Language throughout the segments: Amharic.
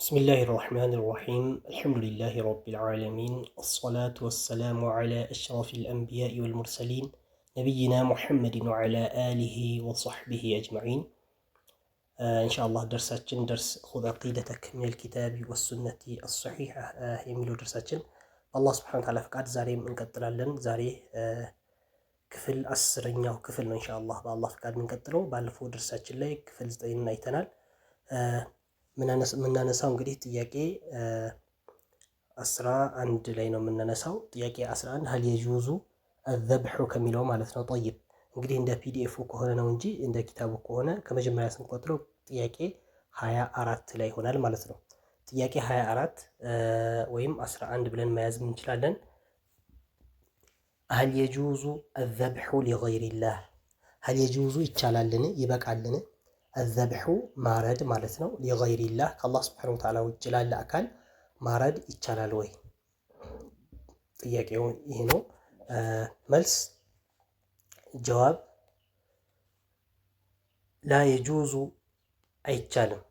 بسم الله الرحمن الرحيم الحمد لله رب العالمين الصلاة والسلام على أشرف الأنبياء والمرسلين نبينا محمد وعلى آله وصحبه أجمعين إن شاء الله درساتنا درس خذ عقيدتك من الكتاب والسنة الصحيحة يميلو درساتنا الله سبحانه وتعالى فقاد زاري من قتلالن زاري ክፍል 10ኛው ክፍል ነው ኢንሻአላህ በአላህ ፍቃድ የምንቀጥለው ባለፈው ድርሳችን ላይ ክፍል 9 አይተናል ምናነሳው እንግዲህ ጥያቄ 11 ላይ ነው የምናነሳው ጥያቄ 11 هل يجوز الذبح ከሚለው ማለት ነው طيب እንግዲህ እንደ ፒዲኤፍ ከሆነ ነው እንጂ እንደ ኪታቡ ከሆነ ከመጀመሪያ ስንቆጥረው ጥያቄ 24 ላይ ይሆናል ማለት ነው ጥያቄ 24 ወይም 11 ብለን መያዝ እንችላለን هل يجوز الذبح لغير الله هل يجوز ይቻላልን ይበቃልን الذبح ማረድ ማለት ነው لغير الله ከአላህ Subhanahu Wa Ta'ala ውጭ ላለ አካል ማረድ ይቻላል ወይ ጥያቄው ይሄ ነው መልስ ጀዋብ لا يجوز አይቻልም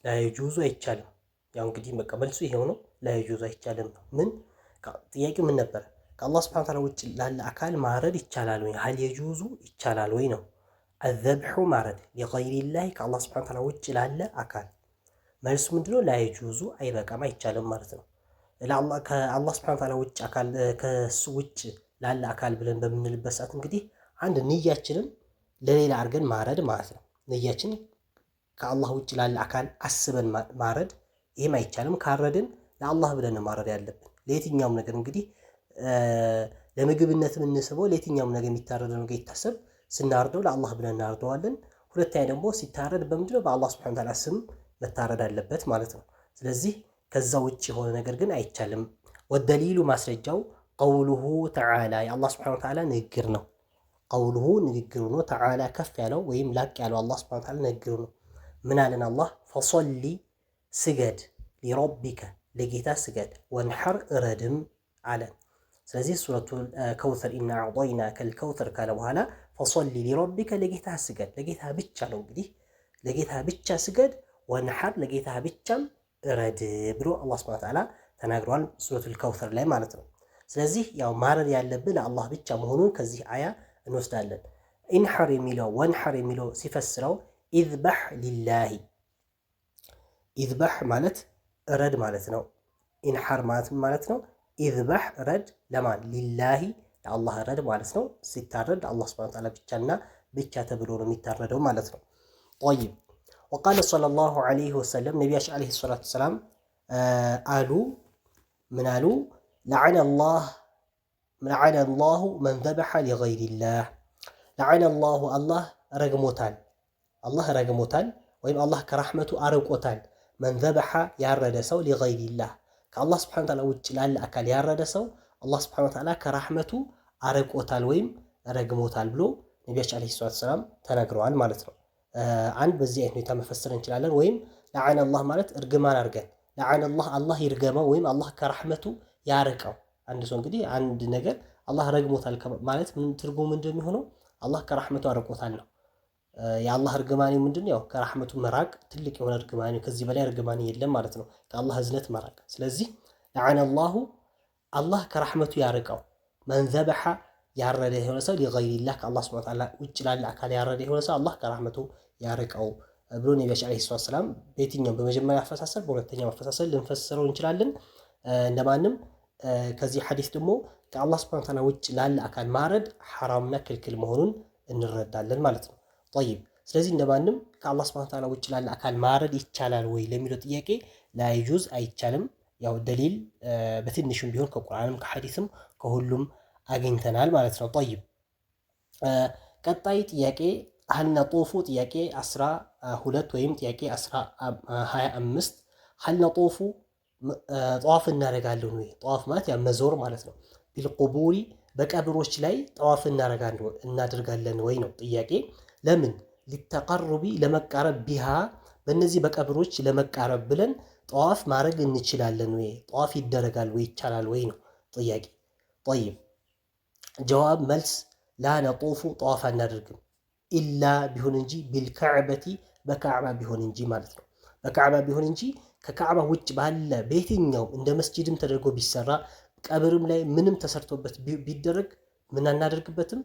لا يجوز አይቻልም ያው እንግዲህ በቃ መልሱ ይሄው ነው لا يجوز አይቻልም ምን ጥያቄው ምን ነበር ከአላህ Subhanahu Wa Ta'ala ውጭ ላለ አካል ማረድ ይቻላል ወይ هل يجوز ይቻላል ወይ ነው الذبح ማረድ لغير الله ከአላህ Subhanahu Wa Ta'ala ውጭ ላለ አካል መልሱ ምንድነው لا يجوز አይበቃም አይቻልም ማለት ነው ለአላህ ከአላህ Subhanahu Wa Ta'ala ውጭ አካል ከሱ ውጭ ላለ አካል ብለን በምንልበት ሰዓት እንግዲህ አንድ ንያችንን ለሌላ አድርገን ማረድ ማለት ነው ንያችን ከአላህ ውጭ ላለ አካል አስበን ማረድ ይሄም አይቻልም ካረድን ለአላህ ብለን ማረድ ያለብን ለየትኛውም ነገር እንግዲህ ለምግብነት የምንስበው ለየትኛውም ነገር የሚታረደው ነገር ይታሰብ ስናርደው ለአላህ ብለን እናርደዋለን ሁለተኛ ደግሞ ሲታረድ በምንድነው በአላህ Subhanahu Wa Ta'ala ስም መታረድ አለበት ማለት ነው ስለዚህ ከዛ ውጪ የሆነ ነገር ግን አይቻልም ወደሊሉ ማስረጃው قوله تعالى የአላህ Subhanahu Wa Ta'ala ንግግር ነው قوله ንግግሩ ነው تعالى ከፍ ያለው ወይም ላቅ ያለው አላህ Subhanahu Wa Ta'ala ንግግሩ ነው ምን አለን አላህ فصلي ስገድ لربك ለጌታ ስገድ ወንሐር እረድም አለን ስለዚህ ሱረቱል ከውሰር ኢና አዕጣይናከ አልከውሰር ካለ በኋላ فصلي لربك ለጌታ ስገድ ለጌታ ብቻ ነው እንግዲህ ለጌታ ብቻ ስገድ ወንሐር ለጌታ ብቻም እረድ ብሎ አላህ Subhanahu Wa Ta'ala ተናግሯል ሱረቱል ከውሰር ላይ ማለት ነው ስለዚህ ያው ማረድ ያለብን ለአላህ ብቻ መሆኑን ከዚህ አያ እንወስዳለን ኢንሐር የሚለው ወንሐር የሚለው ሲፈስረው ኢዝባህ ሊላሂ ኢዝባህ ማለት እረድ ማለት ነው ኢንሐር ማለት ነው ኢዝባህ ረድ ለማን ሊላሂ ለአላህ ረድ ማለት ነው ሲታረድ አላህ Subhanahu Wa Ta'ala ብቻና ብቻ ተብሎ ነው የሚታረደው ማለት ነው طيب وقال صلى الله عليه وسلم ነብያችን አለይሂ ሰላቱ ሰላም አሉ ምን አሉ لعن الله من ذبح لغير الله لعن الله الله ረግሞታል ወይም አላህ ከራህመቱ አርቆታል من ذبح ያረደ ሰው لغير الله ከአላህ Subhanahu Wa Ta'ala ውጭ ላለ አካል ያረደ ሰው አላህ Subhanahu Wa Ta'ala ከራህመቱ አርቆታል ወይም ረግሞታል ብሎ ነብያችን አለይሂ ሰላቱ ሰላም ተናግረዋል ማለት ነው አንድ በዚህ አይነት ሁኔታ መፈሰር እንችላለን ወይም لعن الله ማለት እርግማን አድርገን لعن الله አላህ ይርገመው ወይም አላህ ከራህመቱ ያርቀው አንድ ሰው እንግዲህ አንድ ነገር አላህ ረግሞታል ማለት ምን ትርጉሙ እንደሚሆነው አላህ ከራህመቱ አርቆታል ነው የአላህ እርግማን ምንድነው ያው ከራህመቱ መራቅ ትልቅ የሆነ እርግማን ከዚህ በላይ እርግማን የለም ማለት ነው ከአላህ እዝነት መራቅ ስለዚህ لعن الله አላህ ከራህመቱ ያርቀው من ذبح ያረደ የሆነ ሰው لغير الله ከአላህ Subhanahu Wa Ta'ala ውጭ ላለ አካል ያረደ የሆነ ሰው አላህ ከራህመቱ ያርቀው ብሎ ነብያችን አለይሂ ሰላም በየትኛው በመጀመሪያ አፈሳሰል በሁለተኛው አፈሳሰል ልንፈስረው እንችላለን እንደማንም ከዚህ ሐዲስ ደግሞ ከአላህ Subhanahu Wa Ta'ala ውጭ ላለ አካል ማረድ ሐራምና ክልክል መሆኑን እንረዳለን ማለት ነው طيب ስለዚህ እንደማንም ከአላህ Subhanahu Wa Ta'ala ውጭ ላለ አካል ማረድ ይቻላል ወይ ለሚለው ጥያቄ لا يجوز አይቻልም ያው ደሊል በትንሹም ቢሆን ከቁርአንም ከሐዲስም ከሁሉም አግኝተናል ማለት ነው طيب ቀጣይ ጥያቄ هل نطوف ጥያቄ 12 ወይም ጥያቄ 25 هل نطوف ጧፍ እናደርጋለን ወይ ጧፍ ማለት ያ መዞር ማለት ነው ቢልቁቡሪ በቀብሮች ላይ ጧፍ እናደርጋለን ወይ ነው ጥያቄ ለምን للتقرب ለመቃረብ ቢሃ በእነዚህ በቀብሮች ለመቃረብ ብለን ጧፍ ማድረግ እንችላለን ወይ ጧፍ ይደረጋል ወይ ይቻላል ወይ ነው ጥያቄ طيب ጀዋብ መልስ لا نطوف ጧፍ አናደርግም ኢላ ቢሆን እንጂ ቢልከዕበቲ በካዕባ ቢሆን እንጂ ማለት ነው በካዕባ ቢሆን እንጂ ከካዕባ ውጭ ባለ በየትኛው እንደ መስጂድም ተደርጎ ቢሰራ ቀብርም ላይ ምንም ተሰርቶበት ቢደረግ ምን አናደርግበትም።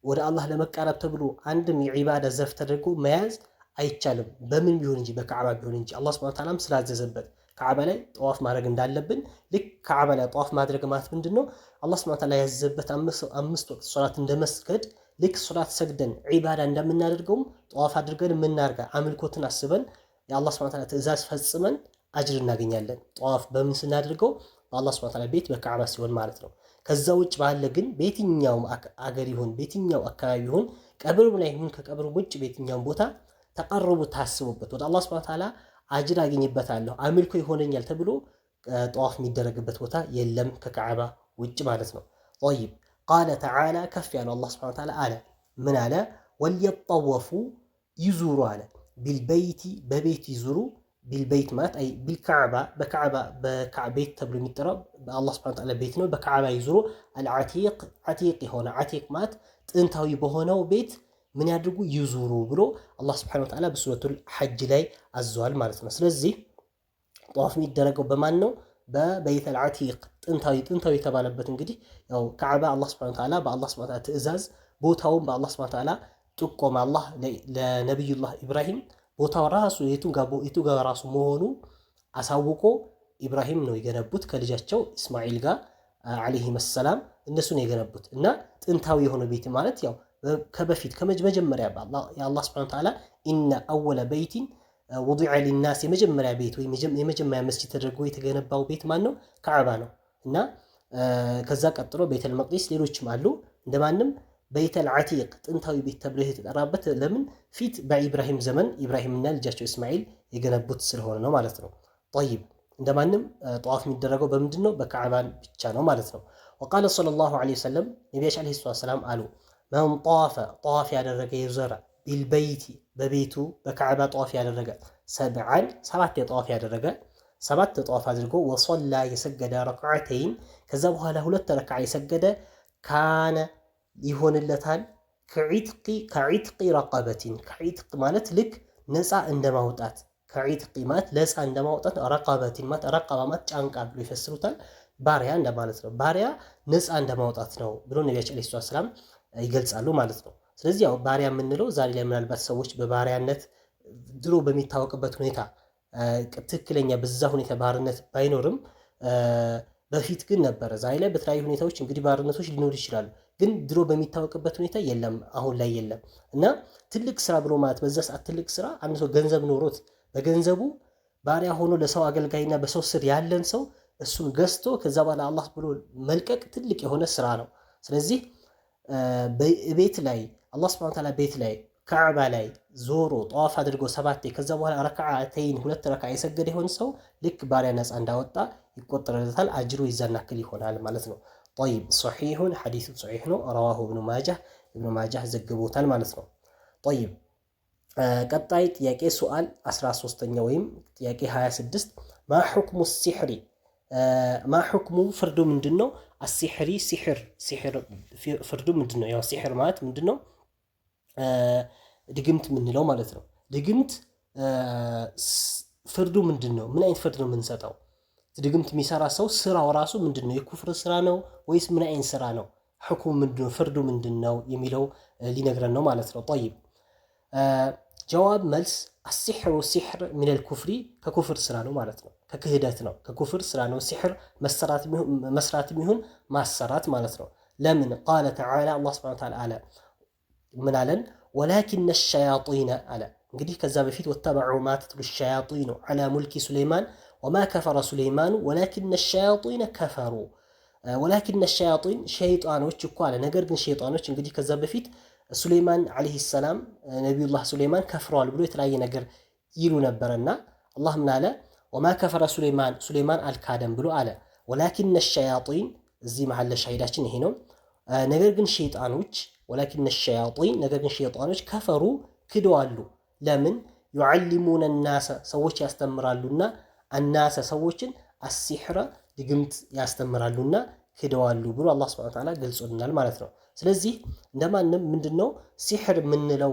ወደ አላህ ለመቃረብ ተብሎ አንድም የዒባዳ ዘርፍ ተደርጎ መያዝ አይቻልም። በምን ቢሆን እንጂ በካዕባ ቢሆን እንጂ አላህ ሱብሓነሁ ወተዓላ ስላዘዘበት ካዕባ ላይ ጠዋፍ ማድረግ እንዳለብን። ልክ ካዕባ ላይ ጠዋፍ ማድረግ ማለት ምንድነው? አላህ ሱብሓነሁ ወተዓላ ያዘዘበት 5 ወቅት ሶላት እንደመስገድ ልክ ሶላት ሰግደን ዒባዳ እንደምናደርገውም ጠዋፍ አድርገን የምናርጋ አምልኮትን አስበን የአላህ ሱብሓነሁ ወተዓላ ትእዛዝ ፈጽመን አጅር እናገኛለን። ጠዋፍ በምን ስናደርገው? በአላህ ሱብሓነሁ ወተዓላ ቤት በካዕባ ሲሆን ማለት ነው። ከዛ ውጭ ባለ ግን በየትኛውም አገር ይሁን በየትኛው አካባቢ ይሁን ቀብርም ላይ ይሁን ከቀብርም ውጭ በየትኛውም ቦታ ተቀርቡ ታስቡበት ወደ አላህ ሱብሓነሁ ወተዓላ አጅር አገኝበታለሁ አምልኮ ይሆነኛል ተብሎ ጠዋፍ የሚደረግበት ቦታ የለም ከካዕባ ውጭ ማለት ነው። ጠይብ ቃለ ተዓላ ከፍ ያለው አላህ ሱብሓነሁ ወተዓላ አለ ምን አለ? ወልየጠወፉ ይዙሩ አለ ቢልበይቲ በቤት ይዙሩ ቢልበይት ማለት አይ ቢልካዕባ በካዕባ ቤት ተብሎ የሚጠራው በአላህ ሱብሓነሁ ወተዓላ ቤት ነው። በካዕባ ይዙሩ አልዓቲቅ ዓቲቅ የሆነ ዓቲቅ ማለት ጥንታዊ በሆነው ቤት ምን ያድርጉ? ይዙሩ ብሎ አላህ ሱብሓነሁ ወተዓላ በሱረቱል ሐጅ ላይ አዘዋል ማለት ነው። ስለዚህ ጠዋፍ የሚደረገው በማን ነው? በበይተል ዓቲቅ ጥንታዊ የተባለበት እንግዲህ ያው ካዕባ አላህ ሱብሓነሁ ወተዓላ በአላህ ሱብሓነሁ ወተዓላ ትእዛዝ ቦታውን በአላህ ሱብሓነሁ ወተዓላ ጥቆማ አላህ ለነቢዩላህ ኢብራሂም ቦታው ራሱ የቱ ጋር ራሱ መሆኑ አሳውቆ ኢብራሂም ነው የገነቡት ከልጃቸው እስማኤል ጋር አለይሂም ሰላም እነሱ ነው የገነቡት። እና ጥንታዊ የሆነ ቤት ማለት ያው ከበፊት ከመጀመሪያ የአላህ ሱብሓነሁ ወተዓላ ኢነ አወለ በይቲን ውዲዐ ሊናስ የመጀመሪያ ቤት ወይም የመጀመሪያ መስጂድ ተደርጎ የተገነባው ቤት ማን ነው? ካዕባ ነው። እና ከዛ ቀጥሎ ቤተል መቅዲስ ሌሎችም አሉ። እንደማንም በይተል ዓቲቅ ጥንታዊ ቤት ተብሎ የተጠራበት ለምን? ፊት በኢብራሂም ዘመን ኢብራሂምና ልጃቸው እስማኤል የገነቡት ስለሆነ ነው ማለት ነው። ጠይብ እንደማንም ጠዋፍ የሚደረገው በምንድን ነው? በካዕባን ብቻ ነው ማለት ነው። ወቃለ ሰለላሁ ዐለይሂ ወሰለም ነቢያችን ዐለይሂ ሰላም አሉ መን ጠዋፍ ያደረገ የዞረ ቢልበይቲ በቤቱ በካዕባ ጠዋፍ ያደረገ ሰብዓን 7 የጠዋፍ ያደረገ 7 ጠዋፍ አድርጎ ወሶላ የሰገደ ረክዓተይን ከዛ በኋላ 2 ረክዓ የሰገደ ካነ ይሆንለታል ከዒትቂ ረቀበቲን ከዒትቅ ማለት ልክ ነፃ እንደማውጣት ከዒትቂ ማለት ነፃ እንደማውጣት ረቀበቲን ማለት ረቀባ ማለት ጫንቃ ብሎ ይፈስሩታል። ባሪያ እንደማለት ነው። ባሪያ ነፃ እንደማውጣት ነው ብሎ ነቢያችን ዐለይሂ ሰላም ይገልጻሉ ማለት ነው። ስለዚህ ያው ባሪያ የምንለው ዛሬ ላይ ምናልባት ሰዎች በባሪያነት ድሮ በሚታወቅበት ሁኔታ ትክክለኛ በዛ ሁኔታ ባርነት ባይኖርም በፊት ግን ነበረ። ዛሬ ላይ በተለያዩ ሁኔታዎች እንግዲህ ባርነቶች ሊኖሩ ይችላሉ። ግን ድሮ በሚታወቅበት ሁኔታ የለም፣ አሁን ላይ የለም። እና ትልቅ ስራ ብሎ ማለት በዛ ሰዓት ትልቅ ስራ አንድ ሰው ገንዘብ ኖሮት በገንዘቡ ባሪያ ሆኖ ለሰው አገልጋይና በሰው ስር ያለን ሰው እሱን ገዝቶ ከዛ በኋላ አላህ ብሎ መልቀቅ ትልቅ የሆነ ስራ ነው። ስለዚህ ቤት ላይ አላህ ሱብሓነሁ ወተዓላ ቤት ላይ ካዕባ ላይ ዞሮ ጠዋፍ አድርጎ 7 ከዛ በኋላ ረክዓተይን 2 ረክዓ የሰገደ የሆነ ሰው ልክ ባሪያ ነፃ እንዳወጣ ይቆጠርለታል። አጅሩ ይዛናክል ይሆናል ማለት ነው። ጠይብ ሶሒሑን ሐዲሱ ሶሒሕ ነው። ረዋሁ ኢብኑ ማጃህ ዘግቦታል ማለት ነው። ጠይብ ቀጣይ ጥያቄ ሱአል 13ኛ ወይም ጥያቄ 26 ማ ሁክሙ ሲሕሪ ማ ሁክሙ ፍርዱ ምንድነው? አሲሕሪ ሲሕር ፍርዱ ምንድነው? ያው ሲሕር ማለት ምንድነው? ድግምት ምንለው ማለት ነው። ድግምት ፍርዱ ምንድነው? ምን አይነት ፍርድ ነው የምንሰጠው? ድግምት የሚሰራ ሰው ስራው ራሱ ምንድነው? የኩፍር ስራ ነው ወይስ ምን አይነት ስራ ነው? ሁክሙ ምንድነው? ፍርዱ ምንድነው የሚለው ሊነግረን ነው ማለት ነው። ጠይብ ጀዋብ መልስ አሲሕሩ ሲሕር ሚነል ኩፍሪ ከኩፍር ስራ ነው ማለት ነው። ከክህደት ነው፣ ከኩፍር ስራ ነው። ሲሕር መስራትም ይሁን ማሰራት ማለት ነው። ለምን ቃለ ተዓላ አላህ ሱብሓነሁ ወተዓላ አለ ምን አለን? ወላኪነ ሸያጢነ አለ። እንግዲህ ከዛ በፊት ወተበዑ ማ ተትሉ ሸያጢኑ ዐላ ሙልኪ ሱለይማን ወማ ከፈረ ሱለይማኑ ወላኪነ ሸያጢነ ከፈሩ። ወላኪነ ሸያጢን ሸይጣኖች እኮ አለ። ነገር ግን ሸይጣኖች እንግዲህ ከዛ በፊት ሱለይማን ዓለይሂ ሰላም ነቢዩላህ ሱለይማን ከፍረዋል ብሎ የተለያየ ነገር ይሉ ነበረና አላህ ምን አለ? ወማ ከፈረ ሱለይማን አልካደም ብሎ አለ። ወላኪነ ሸያጢን እዚህ መሐለ ሻሂዳችን ይሄ ነው። ነገር ግን ሸይጣኖች ወላኪነ ሸያጢን ነገር ግን ሸይጣኖች ከፈሩ ክደዋሉ። ለምን? ዩዓሊሙነ ናሰ ሰዎች ያስተምራሉና አናሰ ሰዎችን አሲሕረ ድግምት ያስተምራሉና ክደዋሉ ብሎ አላህ ሱብሓነሁ ወተዓላ ገልጾልናል ማለት ነው። ስለዚህ እንደማንም ምንድነው ሲሕር የምንለው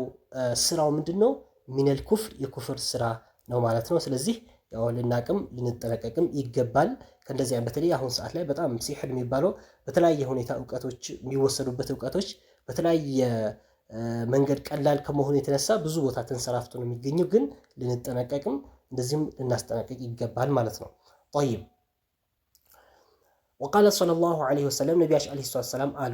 ስራው ምንድነው? ሚነል ኩፍር የኩፍር ስራ ነው ማለት ነው። ስለዚህ ያው ልናቅም ልንጠነቀቅም ይገባል። ከእንደዚህ አይነት በተለይ አሁን ሰዓት ላይ በጣም ሲሕር የሚባለው በተለያየ ሁኔታ እውቀቶች የሚወሰዱበት እውቀቶች በተለያየ መንገድ ቀላል ከመሆኑ የተነሳ ብዙ ቦታ ተንሰራፍቶ ነው የሚገኘው። ግን ልንጠነቀቅም እንደዚህም ልናስጠነቀቅ ይገባል ማለት ነው። ጠይብ ወቃለ ሰለላሁ ዐለይሂ ወሰለም ነቢያችን ዐለይሂ ሰላም አሉ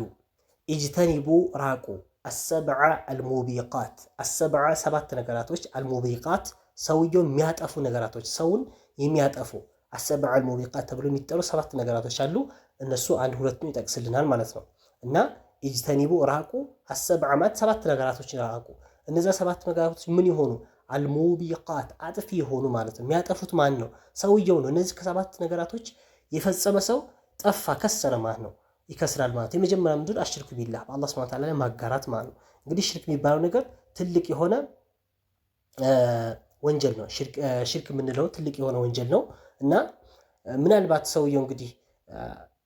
ኢጅተኒቡ ራቁ አሰብዐ አልሙቢቃት አሰብዐ ሰባት ነገራቶች አልሙቢቃት ሰውየው የሚያጠፉ ነገራቶች ሰውን የሚያጠፉ አሰብዐ አልሙቢቃት ተብሎ የሚጠሩ ሰባት ነገራቶች አሉ። እነሱ አንድ ሁለቱን ይጠቅስልናል ማለት ነው። እና ኢጅተኒቡ ራቁ አሰብዐ ማለት ሰባት ነገራቶች ራቁ። እነዚያ ሰባት ነገራቶች ምን ይሆኑ? አልሙቢቃት አጥፊ የሆኑ ማለት ነው። የሚያጠፉት ማን ነው? ሰውየው ነው። እነዚህ ከሰባት ነገራቶች የፈጸመ ሰው ጠፋ፣ ከሰረ ማለት ነው፣ ይከስራል ማለት ነው። የመጀመሪያ ምንድን አሽርኩ ቢላህ በአላህ ሱብሓነሁ ወተዓላ ላይ ማጋራት ማለት ነው። እንግዲህ ሽርክ የሚባለው ነገር ትልቅ የሆነ ወንጀል ነው። ሽርክ የምንለው ትልቅ የሆነ ወንጀል ነው እና ምናልባት ሰውየው እንግዲህ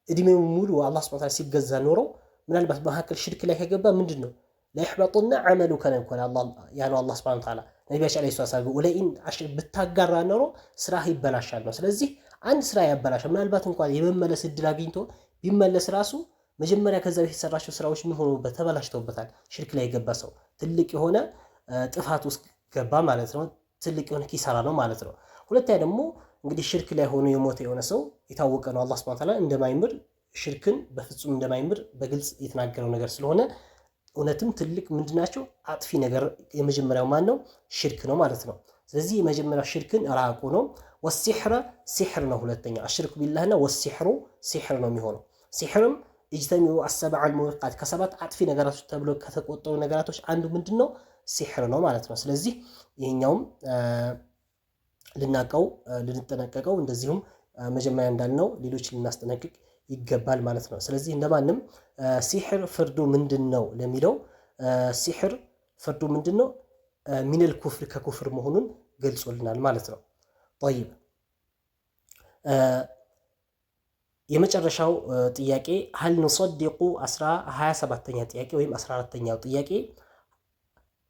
እድሜው ሙሉ አላህ ሱብሓነሁ ወተዓላ ሲገዛ ኖረው ምናልባት በመካከል ሽርክ ላይ ከገባ ምንድን ነው ለይሕበጡና ዐመሉ ከነኮነ ያለው አላህ ሱብሓነሁ ወተዓላ ነቢያችን ዐለይሂ ሰላም ወለኢን ብታጋራ ኖሮ ስራህ ይበላሻል ነው። ስለዚህ አንድ ስራ ያበላሻል። ምናልባት እንኳን የመመለስ እድል አግኝቶ ቢመለስ ራሱ መጀመሪያ ከዛ በፊት የሰራቸው ስራዎች ምን ሆኑበት? ተበላሽተውበታል። ሽርክ ላይ የገባ ሰው ትልቅ የሆነ ጥፋት ውስጥ ገባ ማለት ነው። ትልቅ የሆነ ኪሳራ ነው ማለት ነው። ሁለተኛ ደግሞ እንግዲህ ሽርክ ላይ ሆኖ የሞተ የሆነ ሰው የታወቀ ነው አላህ ሱብሓነሁ ወተዓላ እንደማይምር ሽርክን በፍጹም እንደማይምር በግልጽ የተናገረው ነገር ስለሆነ እውነትም ትልቅ ምንድናቸው አጥፊ ነገር የመጀመሪያው ማን ነው? ሽርክ ነው ማለት ነው። ስለዚህ የመጀመሪያው ሽርክን ራቁ ነው። ወሲሕረ ሲሕር ነው ሁለተኛው። አሽርኩ ቢላህና ወሲሕሩ ሲሕር ነው የሚሆነው። ሲሕርም ኢጅተኒቡ አሰብዐ አልሙቢቃት ከሰባት አጥፊ ነገራቶች ተብሎ ከተቆጠሩ ነገራቶች አንዱ ምንድን ነው? ሲሕር ነው ማለት ነው። ስለዚህ ይሄኛውም ልናቀው ልንጠነቀቀው፣ እንደዚሁም መጀመሪያ እንዳልነው ሌሎች ልናስጠነቅቅ ይገባል ማለት ነው። ስለዚህ እንደማንም ሲሕር ፍርዱ ምንድን ነው ለሚለው ሲሕር ፍርዱ ምንድን ነው? ሚነል ኩፍር ከኩፍር መሆኑን ገልጾልናል ማለት ነው። ጠይብ የመጨረሻው ጥያቄ ሀል ንሰዲቁ 27ኛ ጥያቄ ወይም 14ኛው ጥያቄ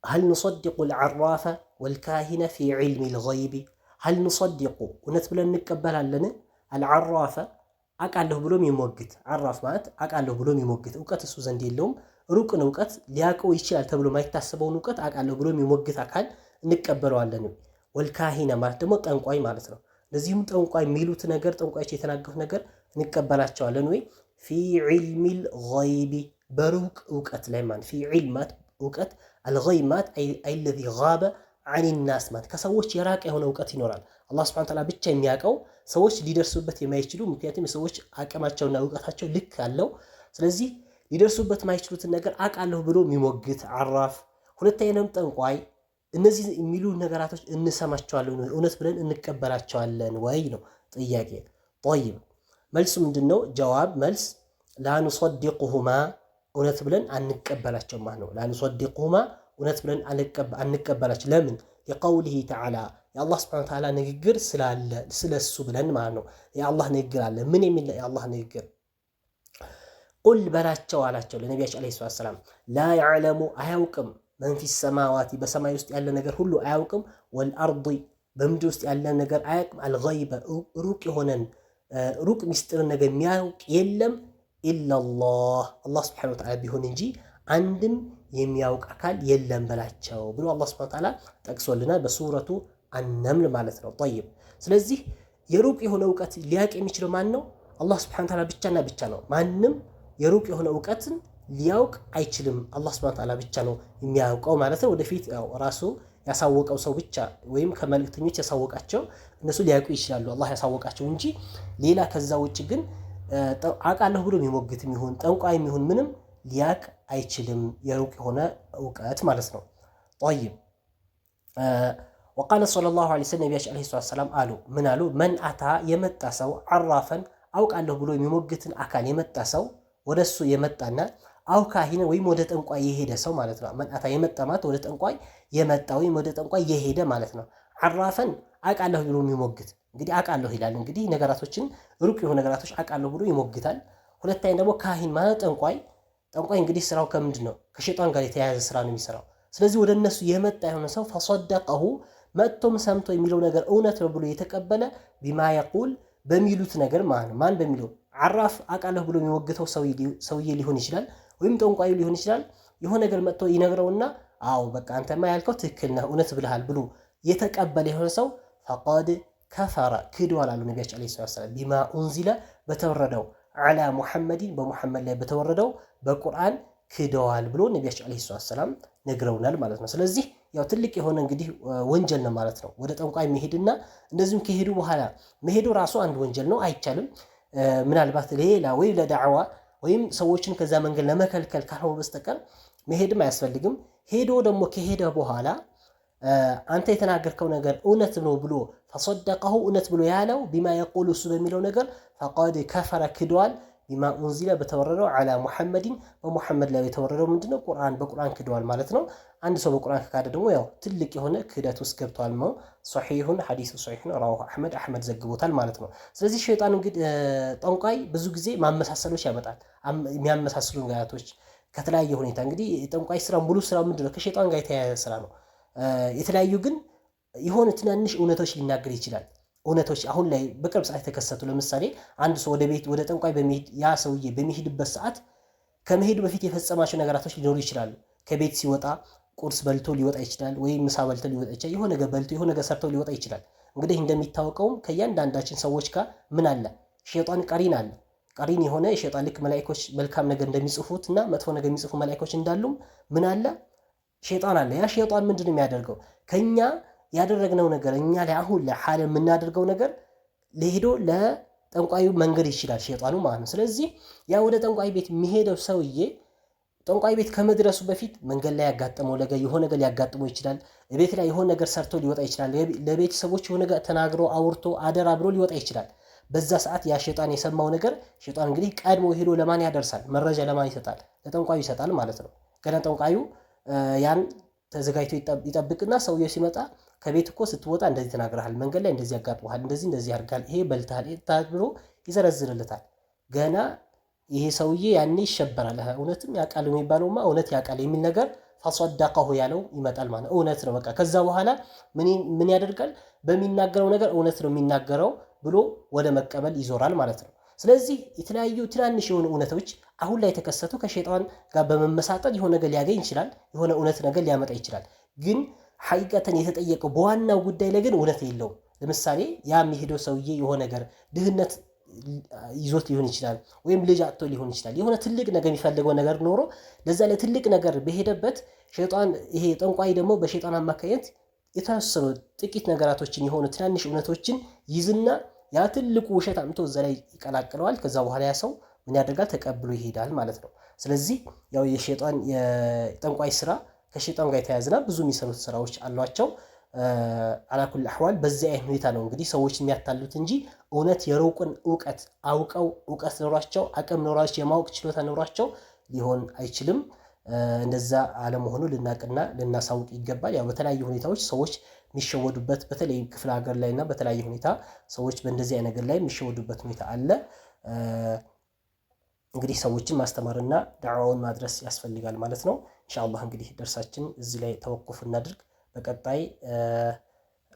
ሀል ንሰዲቁ ልዓራፈ ወልካሂነ ፊ ዒልሚ ልገይቢ ሀል ንሰዲቁ እውነት ብለን እንቀበላለን አልዓራፈ አቃለሁ ብሎ የሚሞግት ዓራፍ ማለት አቃለሁ ብሎ የሚሞግት እውቀት እሱ ዘንድ የለውም ሩቅን እውቀት ሊያውቀው ይችላል ተብሎ ማይታሰበውን እውቀት አቃለሁ ብሎ የሚሞግት አካል እንቀበለዋለን። ወልካሂነ ማለት ደግሞ ጠንቋይ ማለት ነው። ለዚህም ጠንቋይ የሚሉት ነገር ጠንቋዮች የተናገሩት ነገር እንቀበላቸዋለን ወይ? ፊ ዒልሚል ገይቢ በሩቅ እውቀት ላይ ማለት ፊ ዒልማት እውቀት አልገይብ ማለት አለዚ ጋበ አኒናስ ማለት ከሰዎች የራቀ የሆነ እውቀት ይኖራል። አላህ ሱብሓነሁ ወተዓላ ብቻ የሚያውቀው ሰዎች ሊደርሱበት የማይችሉ ምክንያቱም የሰዎች አቅማቸውና እውቀታቸው ልክ አለው። ስለዚህ ሊደርሱበት የማይችሉትን ነገር አውቃለሁ ብሎ የሚሞግት ዓራፍ። ሁለተኛም ጠንቋይ። እነዚህ የሚሉ ነገራቶች እንሰማቸዋለን ወይ? እውነት ብለን እንቀበላቸዋለን ወይ ነው ጥያቄ። ጠይብ መልሱ ምንድን ነው? ጀዋብ መልስ ላኑሰዲቁሁማ እውነት ብለን አንቀበላቸውም ማለት ነው። ላኑሰዲቁሁማ እውነት ብለን አንቀበላቸው። ለምን? የቀውሊሂ ተዓላ የአላህ ሱብሓነሁ ወተዓላ ንግግር ስላለ ስለሱ ብለን ማለት ነው። የአላህ ንግግር አለ። ምን የሚል የአላህ ንግግር? ቁል በላቸው አላቸው ለነቢያችን ዐለይሂ ሰላም ላ ያዕለሙ አያውቅም መን ፊ ሰማዋቲ በሰማይ ውስጥ ያለ ነገር ሁሉ አያውቅም፣ ወልአርዲ በምድር ውስጥ ያለ ነገር አያውቅም፣ አልገይበ ሩቅ የሆነን ሩቅ ሚስጥርን ነገር የሚያውቅ የለም ኢላላህ አላህ ሱብሓነሁ ወተዓላ ቢሆን እንጂ አንድም የሚያውቅ አካል የለም በላቸው ብሎ አላህ ሱብሓነሁ ወተዓላ ጠቅሶልናል በሱረቱ አነምል ማለት ነው። ጠይብ ስለዚህ የሩቅ የሆነ እውቀት ሊያውቅ የሚችለው ማን ነው? አላህ ሱብሓነሁ ወተዓላ ብቻና ብቻ ነው። ማንም የሩቅ የሆነ እውቀትን ሊያውቅ አይችልም። አላህ ሱብሓነሁ ወተዓላ ብቻ ነው የሚያውቀው ማለት ነው። ወደፊት ራሱ ያሳወቀው ሰው ብቻ ወይም ከመልእክተኞች ያሳወቃቸው እነሱ ሊያውቁ ይችላሉ፣ አላህ ያሳወቃቸው እንጂ ሌላ ከዛ ውጭ ግን አውቃለሁ ብሎ የሚሞግት የሚሆን ጠንቋይ የሚሆን ምንም ሊያውቅ አይችልም፣ የሩቅ የሆነ እውቀት ማለት ነው። ጠይብ ወቃለ ሰለላሁ ዐለይሂ ወሰለም ነቢያችን ዐለይሂ ሰላም አሉ ምን አሉ? መን አታ የመጣ ሰው ዓራፈን አውቃለሁ ብሎ የሚሞግትን አካል የመጣ ሰው ወደሱ የመጣና አው ካሂነ ወይም ወደ ጠንቋይ የሄደ ሰው ማለት ነው። መን አታ የመጣ ማለት ወደ ጠንቋይ የመጣ ወይም ወደ ጠንቋይ የሄደ ማለት ነው። ዓራፈን አውቃለሁ ብሎ የሚሞግት እንግዲህ አውቃለሁ ይላል። እንግዲህ ነገራቶችን ሩቅ የሆኑ ነገራቶች አውቃለሁ ብሎ ይሞግታል። ሁለተኛ ደግሞ ካሂን ማለት ጠንቋይ እንግዲህ ስራው ከምንድን ነው? ከሸይጣን ጋር የተያያዘ ስራ ነው የሚሰራው። ስለዚህ ወደ እነሱ የመጣ የሆነ ሰው ፈሰደቀሁ መጥቶም ሰምቶ የሚለው ነገር እውነት ነው ብሎ የተቀበለ ቢማ የቁል በሚሉት ነገር ማለት ነው። ማን በሚለው ዓራፍ አቃለሁ ብሎ የሚወግተው ሰውዬ ሊሆን ይችላል፣ ወይም ጠንቋዩ ሊሆን ይችላል። የሆነ ነገር መጥቶ ይነግረውና አዎ በቃ አንተማ ያልከው ትክክል ነህ እውነት ብለሃል ብሎ የተቀበለ የሆነ ሰው ፈቀድ ከፈረ ክዷል አሉ ነቢያችን ዓለይሂ ሰላም ቢማ ኡንዚለ በተወረደው ዓላ ሙሐመድን በሙሐመድ ላይ በተወረደው በቁርአን ክደዋል ብሎ ነቢያችን ዓለይሂ ሰላም ነግረውናል ማለት ነው። ስለዚህ ያው ትልቅ የሆነ እንግዲህ ወንጀል ነው ማለት ነው። ወደ ጠንቋይ መሄድና እንደዚሁም ከሄዱ በኋላ መሄዱ ራሱ አንድ ወንጀል ነው፣ አይቻልም። ምናልባት ሌላ ወይ ለዳዕዋ ወይም ሰዎችን ከዛ መንገድ ለመከልከል ካልሆነ በስተቀር መሄድም አያስፈልግም። ሄዶ ደግሞ ከሄደ በኋላ አንተ የተናገርከው ነገር እውነት ነው ብሎ ፈሰደቀሁ እውነት ብሎ ያለው ቢማ የቁሉ እሱ በሚለው ነገር ፈቀድ ከፈረ ክደዋል ቢማ ኡንዚለ በተወረደው ዓላ ሙሐመድን በሙሐመድ ላይ የተወረደው ምንድነው ቁርአን በቁርአን ክደዋል ማለት ነው። አንድ ሰው በቁርአን ከካደ ደግሞ ያው ትልቅ የሆነ ክህደት ውስጥ ገብቷል ነው። ሶሒሁን ሐዲሱ ሶሒሁን ረዋሁ አሕመድ ዘግቦታል ማለት ነው። ስለዚህ ሸይጣን እንግዲህ ጠንቋይ ብዙ ጊዜ ማመሳሰሎች ያመጣል። የሚያመሳስሉ ጋያቶች ከተለያየ ሁኔታ እንግዲህ ጠንቋይ ስራ ሙሉ ስራ ምንድነው ከሸይጣን ጋር የተያያዘ ስራ ነው። የተለያዩ ግን የሆነ ትናንሽ እውነቶች ሊናገር ይችላል። እውነቶች አሁን ላይ በቅርብ ሰዓት የተከሰቱ ለምሳሌ አንድ ሰው ወደ ጠንቋይ በሚሄድ ያ ሰውዬ በሚሄድበት ሰዓት ከመሄዱ በፊት የፈጸማቸው ነገራቶች ሊኖሩ ይችላሉ። ከቤት ሲወጣ ቁርስ በልቶ ሊወጣ ይችላል፣ ወይም ምሳ በልቶ ሊወጣ ይችላል፣ የሆነ ነገር በልቶ የሆነ ነገር ሰርቶ ሊወጣ ይችላል። እንግዲህ እንደሚታወቀውም ከእያንዳንዳችን ሰዎች ጋር ምን አለ? ሸይጣን ቀሪን አለ። ቀሪን የሆነ የሸይጣን ልክ መላእክቶች መልካም ነገር እንደሚጽፉት እና መጥፎ ነገር የሚጽፉ መላእክቶች እንዳሉም ምን አለ? ሸይጣን አለ። ያ ሸይጣን ምንድነው የሚያደርገው? ከኛ ያደረግነው ነገር እኛ ላይ አሁን ላይ ሐል የምናደርገው ነገር ለሄዶ ለጠንቋዩ መንገድ ይችላል ሸይጣኑ ማለት ነው። ስለዚህ ያ ወደ ጠንቋይ ቤት የሚሄደው ሰውዬ ጠንቋይ ቤት ከመድረሱ በፊት መንገድ ላይ ያጋጠመው ነገር የሆነ ነገር ሊያጋጥመው ይችላል። ቤት ላይ የሆነ ነገር ሰርቶ ሊወጣ ይችላል። ለቤተሰቦች የሆነ ነገር ተናግሮ አውርቶ አደራ ብሎ ሊወጣ ይችላል። በዛ ሰዓት ያ ሸይጣን የሰማው ነገር ሸይጣን እንግዲህ ቀድሞ ሄዶ ለማን ያደርሳል? መረጃ ለማን ይሰጣል? ለጠንቋዩ ይሰጣል ማለት ነው። ገና ጠንቋዩ ያን ተዘጋጅቶ ይጠብቅና ሰውየው ሲመጣ ከቤት እኮ ስትወጣ እንደዚህ ተናግረሃል፣ መንገድ ላይ እንደዚህ ያጋጥመሃል፣ እንደዚህ ያርጋል፣ ይሄ በልተሃል ብሎ ይዘረዝርለታል። ገና ይሄ ሰውዬ ያኔ ይሸበራል። እውነትም ያውቃል የሚባለውማ እውነት ያውቃል የሚል ነገር ፈሰደቀሁ ያለው ይመጣል ማለት እውነት ነው በቃ። ከዛ በኋላ ምን ያደርጋል? በሚናገረው ነገር እውነት ነው የሚናገረው ብሎ ወደ መቀበል ይዞራል ማለት ነው። ስለዚህ የተለያዩ ትናንሽ የሆኑ እውነቶች አሁን ላይ የተከሰቱ ከሸይጣን ጋር በመመሳጠር የሆነ ነገር ሊያገኝ ይችላል፣ የሆነ እውነት ነገር ሊያመጣ ይችላል። ግን ሐቂቀተን የተጠየቀው በዋናው ጉዳይ ላይ ግን እውነት የለውም። ለምሳሌ ያ የሚሄደው ሰውዬ የሆነ ነገር ድህነት ይዞት ሊሆን ይችላል፣ ወይም ልጅ አጥቶ ሊሆን ይችላል። የሆነ ትልቅ ነገር የሚፈልገው ነገር ኖሮ ለዛ ላይ ትልቅ ነገር በሄደበት ሸይጣን ይሄ ጠንቋይ ደግሞ በሸይጣን አማካኝነት የተወሰኑ ጥቂት ነገራቶችን የሆኑ ትናንሽ እውነቶችን ይዝና ያ ትልቁ ውሸት አምጥቶ እዛ ላይ ይቀላቅለዋል። ከዛ በኋላ ያ ሰው ምን ያደርጋል? ተቀብሎ ይሄዳል ማለት ነው። ስለዚህ ያው የሸይጣን የጠንቋይ ስራ ከሸይጣን ጋር የተያያዘና ብዙ የሚሰሩት ስራዎች አሏቸው። አላኩል አህዋል በዚህ አይነት ሁኔታ ነው እንግዲህ ሰዎች የሚያታሉት እንጂ እውነት የሩቅን እውቀት አውቀው እውቀት ኖሯቸው አቅም ኖሯቸው የማወቅ ችሎታ ኖሯቸው ሊሆን አይችልም። እንደዛ አለመሆኑ ልናቅና ልናሳውቅ ይገባል። ያው በተለያዩ ሁኔታዎች ሰዎች የሚሸወዱበት በተለይ ክፍለ ሀገር ላይና በተለያየ ሁኔታ ሰዎች በእንደዚህ አይነት ነገር ላይ የሚሸወዱበት ሁኔታ አለ። እንግዲህ ሰዎችን ማስተማርና ዳዕዋውን ማድረስ ያስፈልጋል ማለት ነው። ኢንሻአላህ እንግዲህ ደርሳችን እዚህ ላይ ተወቁፍ እናድርግ። በቀጣይ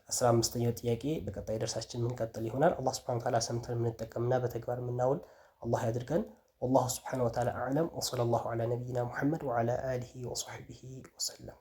15ኛው ጥያቄ በቀጣይ ደርሳችን የምንቀጥል ይሆናል። አላህ ሱብሓነሁ ወተዓላ ሰምተን የምንጠቀምና በተግባር የምናውል አላህ ያድርገን። ወላሁ ሱብሓነሁ ወተዓላ አዕለም ወሰለላሁ ዐላ ነቢይና ሙሐመድ ወዐላ አሊሂ ወሰሕቢሂ ወሰለም።